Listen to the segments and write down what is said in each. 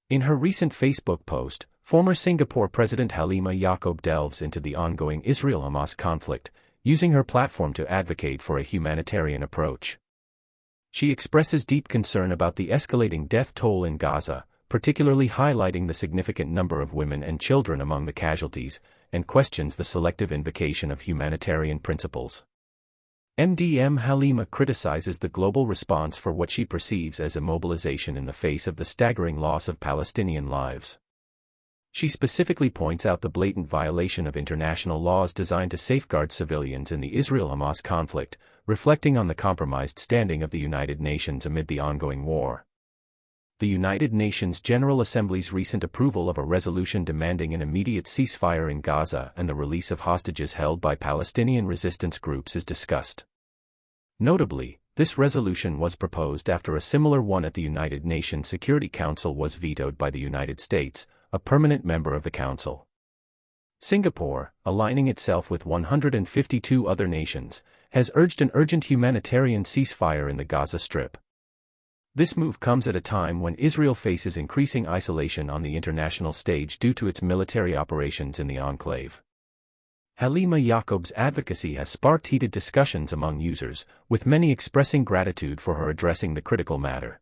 In her recent Facebook post, former Singapore President Halimah Yacob delves into the ongoing Israel-Hamas conflict, using her platform to advocate for a humanitarian approach. She expresses deep concern about the escalating death toll in Gaza, particularly highlighting the significant number of women and children among the casualties, and questions the selective invocation of humanitarian principles. Mdm Halimah criticizes the global response for what she perceives as immobilization in the face of the staggering loss of Palestinian lives. She specifically points out the blatant violation of international laws designed to safeguard civilians in the Israel-Hamas conflict, reflecting on the compromised standing of the United Nations amid the ongoing war. The United Nations General Assembly's recent approval of a resolution demanding an immediate ceasefire in Gaza and the release of hostages held by Palestinian resistance groups is discussed. Notably, this resolution was proposed after a similar one at the United Nations Security Council was vetoed by the United States, a permanent member of the Council. Singapore, aligning itself with 152 other nations, has urged an urgent humanitarian ceasefire in the Gaza Strip. This move comes at a time when Israel faces increasing isolation on the international stage due to its military operations in the enclave. Halimah Yacob's advocacy has sparked heated discussions among users, with many expressing gratitude for her addressing the critical matter.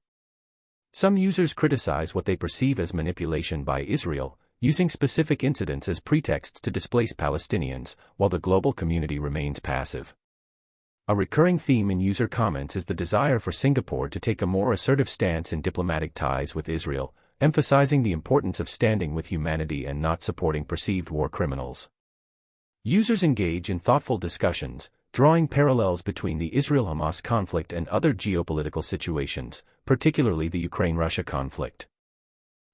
Some users criticize what they perceive as manipulation by Israel, using specific incidents as pretexts to displace Palestinians, while the global community remains passive. A recurring theme in user comments is the desire for Singapore to take a more assertive stance in diplomatic ties with Israel, emphasizing the importance of standing with humanity and not supporting perceived war criminals. Users engage in thoughtful discussions, drawing parallels between the Israel-Hamas conflict and other geopolitical situations, particularly the Ukraine-Russia conflict.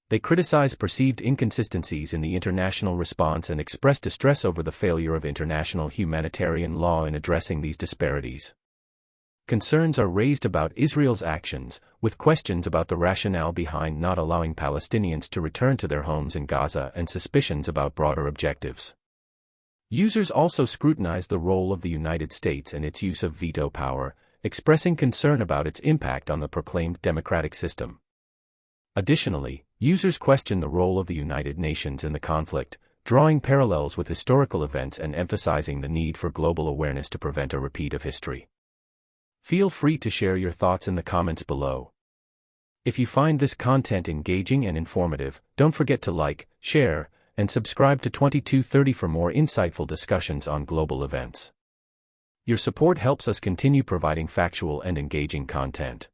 They criticize perceived inconsistencies in the international response and express distress over the failure of international humanitarian law in addressing these disparities. Concerns are raised about Israel's actions, with questions about the rationale behind not allowing Palestinians to return to their homes in Gaza and suspicions about broader objectives. Users also scrutinize the role of the United States and its use of veto power, expressing concern about its impact on the proclaimed democratic system. Additionally, users question the role of the United Nations in the conflict, drawing parallels with historical events and emphasizing the need for global awareness to prevent a repeat of history. Feel free to share your thoughts in the comments below. If you find this content engaging and informative, don't forget to like, share, and subscribe to 2230 for more insightful discussions on global events. Your support helps us continue providing factual and engaging content.